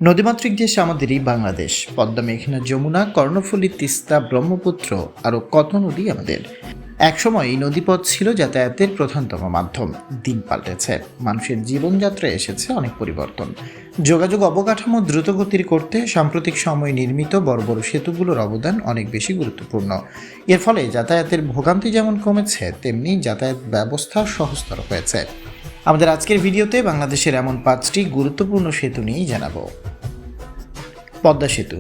নদীমাতৃক দেশ আমাদেরই বাংলাদেশ। পদ্মা, মেঘনা, যমুনা, কর্ণফুলী, তিস্তা, ব্রহ্মপুত্র আরও কত নদী আমাদের। একসময় এই নদীপথ ছিল যাতায়াতের প্রধানতম মাধ্যম। দিন পাল্টেছে, মানুষের জীবনযাত্রায় এসেছে অনেক পরিবর্তন। যোগাযোগ অবকাঠামো দ্রুতগতির করতে সাম্প্রতিক সময়ে নির্মিত বড় বড় সেতুগুলোর অবদান অনেক বেশি গুরুত্বপূর্ণ। এর ফলে যাতায়াতের ভোগান্তি যেমন কমেছে, তেমনি যাতায়াত ব্যবস্থা সহজতর হয়েছে। আমাদের আজকের ভিডিওতে বাংলাদেশের এমন 5টি গুরুত্বপূর্ণ সেতু নিয়েই জানাবো। পদ্মা সেতু।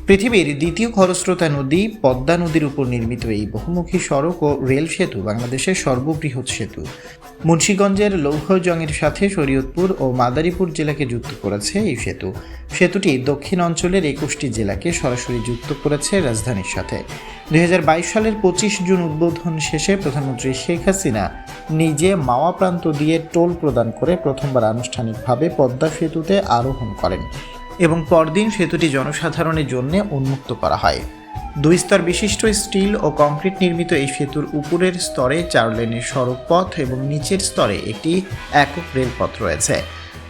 পৃথিবীর দ্বিতীয় খরস্রোতা নদী পদ্মা নদীর উপর নির্মিত এই বহুমুখী সড়ক ও রেল সেতু বাংলাদেশের সর্ববৃহৎ সেতু। মুন্সিগঞ্জের লৌহজংয়ের সাথে শরীয়তপুর ও মাদারীপুর জেলাকে যুক্ত করেছে এই সেতু। সেতুটি দক্ষিণ অঞ্চলের 21টি জেলাকে সরাসরি যুক্ত করেছে রাজধানীর সাথে। 2022 সালের 25 জুন উদ্বোধন শেষে প্রধানমন্ত্রী শেখ হাসিনা নিজে মাওয়া প্রান্ত দিয়ে টোল প্রদান করে প্রথমবার আনুষ্ঠানিকভাবে পদ্মা সেতুতে আরোহণ করেন এবং পরদিন সেতুটি জনসাধারণের জন্য উন্মুক্ত করা হয়। 2 স্তর বিশিষ্ট স্টিল ও কংক্রিট নির্মিত এই সেতুর উপরের স্তরে 4 লেনের সড়ক পথ এবং নিচের স্তরে একটি একক রেলপথ রয়েছে।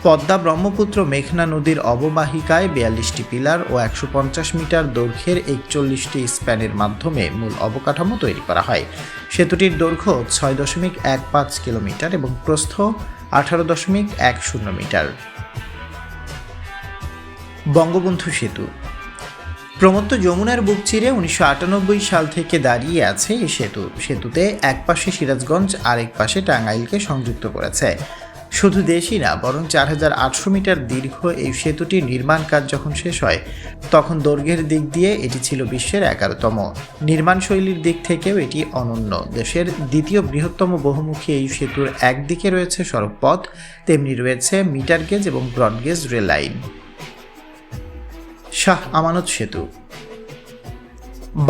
পদ্মা, ব্রহ্মপুত্র, মেঘনা নদীর অববাহিকায় 42টি পিলার ও 150 মিটার দৈর্ঘ্যের 41টি স্প্যানের মাধ্যমে মূল অবকাঠামো তৈরি করা হয়। সেতুটির দৈর্ঘ্য 6.15 কিলোমিটার এবং প্রস্থ 18.10 মিটার। বঙ্গবন্ধু সেতু। প্রমত্ত যমুনার বুক চিরে 1998 সাল থেকে দাঁড়িয়ে আছে এই সেতু। সেতুতে এক পাশে সিরাজগঞ্জ আর এক পাশে টাঙ্গাইলকে সংযুক্ত করেছে। শুধু দেশই না, বরং 4800 মিটার দীর্ঘ এই সেতুটির নির্মাণ কাজ যখন শেষ হয়, তখন দৈর্ঘ্যের দিক দিয়ে এটি ছিল বিশ্বের 11তম। নির্মাণ শৈলীর দিক থেকেও এটি অনন্য। দেশের দ্বিতীয় বৃহত্তম বহুমুখী এই সেতুর একদিকে রয়েছে সড়কপথ, তেমনি রয়েছে মিটার গেজ এবং broad gauge rail line. Shah Amanat সেতু।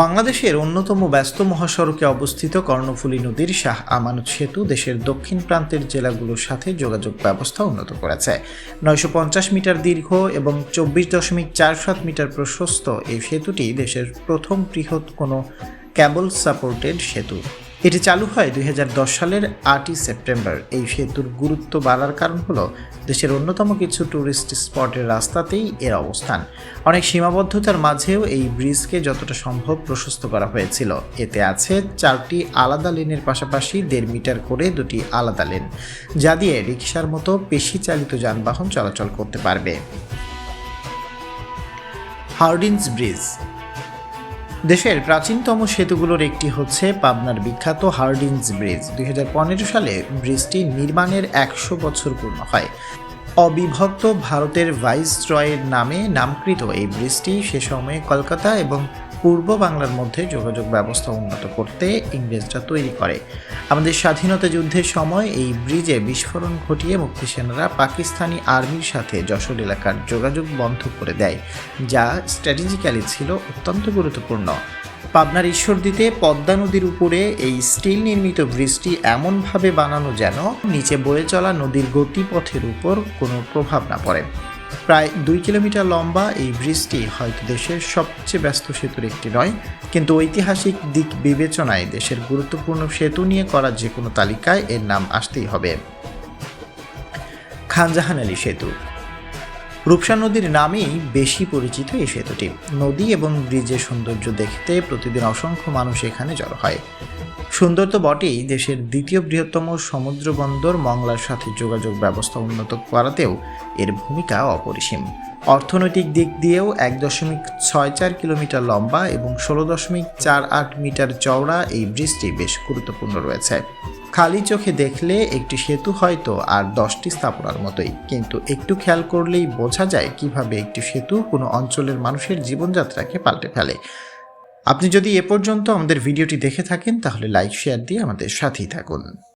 বাংলাদেশের অন্যতম ব্যস্ত মহাসড়কে অবস্থিত কর্ণফুলী নদীর শাহ আমানত সেতু দেশের দক্ষিণ প্রান্তের জেলাগুলোর সাথে যোগাযোগ ব্যবস্থা উন্নত করেছে। 950 মিটার দীর্ঘ এবং 24.47 মিটার প্রশস্ত এই সেতুটি দেশের প্রথম বৃহৎ কোনো ক্যাবল সাপোর্টেড সেতু। এটি চালু হয় 2010 সালের 8ই সেপ্টেম্বর। এই সেতুর গুরুত্ব বাড়ার কারণ হলো দেশের অন্যতম কিছু ট্যুরিস্ট স্পটের রাস্তাতেই এর অবস্থান। অনেক সীমাবদ্ধতার মাঝেও এই ব্রিজকে যতটা সম্ভব প্রশস্ত করা হয়েছিল। এতে আছে 4টি আলাদা লেনের পাশাপাশি 1.5 মিটার করে 2টি আলাদা লেন, যা দিয়ে রিকশার মতো পেশি চালিত যানবাহন চলাচল করতে পারবে। Hardinge bridge. দেশের প্রাচীনতম সেতুগুলোর একটি হচ্ছে পাবনার বিখ্যাত হার্ডিঞ্জ ব্রিজ। 2015 সালে ব্রিজটি নির্মাণের 100 বছর পূর্ণ হয়। অবিভক্ত ভারতের ভাইসরয়ের নামে নামকৃত এই ব্রিজটি সে সময়ে কলকাতা এবং পূর্ব বাংলার মধ্যে যোগাযোগ ব্যবস্থা উন্নত করতে ইংরেজরা তৈরি করে। আমাদের স্বাধীনতা যুদ্ধের সময় এই ব্রিজে বিস্ফোরণ ঘটিয়ে মুক্তিসেনারা পাকিস্তানি আর্মির সাথে যশোর এলাকার যোগাযোগ বন্ধ করে দেয়, যা স্ট্র্যাটেজিক্যালি ছিল অত্যন্ত গুরুত্বপূর্ণ। পাবনার ঈশ্বরদীতে পদ্মা নদীর উপরে এই স্টিল নির্মিত ব্রিজটি এমনভাবে বানানো যেন নিচে বয়ে চলা নদীর গতিপথের উপর কোনো প্রভাব না পড়ে। প্রায় 2 কিলোমিটার লম্বা এই ব্রিজটি হয়তো দেশের সবচেয়ে ব্যস্ত সেতুর একটি নয়, কিন্তু ঐতিহাসিক দিক বিবেচনায় দেশের গুরুত্বপূর্ণ সেতু নিয়ে করা যে কোনো তালিকায় এর নাম আসতেই হবে। খানজাহান আলী সেতু। রূপসা নদীর নামেই বেশি পরিচিত এই সেতুটি। নদী এবং ব্রিজের সৌন্দর্য দেখতে প্রতিদিন অসংখ্য মানুষ এখানে জড়ো হয়। সুন্দর তো বটেই, দেশের দ্বিতীয় বৃহত্তম সমুদ্র বন্দর মংলার সাথে যোগাযোগ ব্যবস্থা উন্নত করাতেও এর ভূমিকা অপরিসীম। অর্থনৈতিক দিক দিয়েও 1.64 কিলোমিটার লম্বা এবং 16.48 মিটার চওড়া এই ব্রিজটি বেশ গুরুত্বপূর্ণ রয়েছে। খালি চোখে দেখলে একটি সেতু হয়তো আর 10টি স্থাপনার মতোই, কিন্তু একটু খেয়াল করলেই বোঝা যায় কিভাবে একটি সেতু কোনো অঞ্চলের মানুষের জীবনযাত্রাকে পাল্টে ফেলে। আপনি যদি এ পর্যন্ত আমাদের ভিডিওটি দেখে থাকেন, তাহলে লাইক শেয়ার দিয়ে আমাদের সাথেই থাকুন।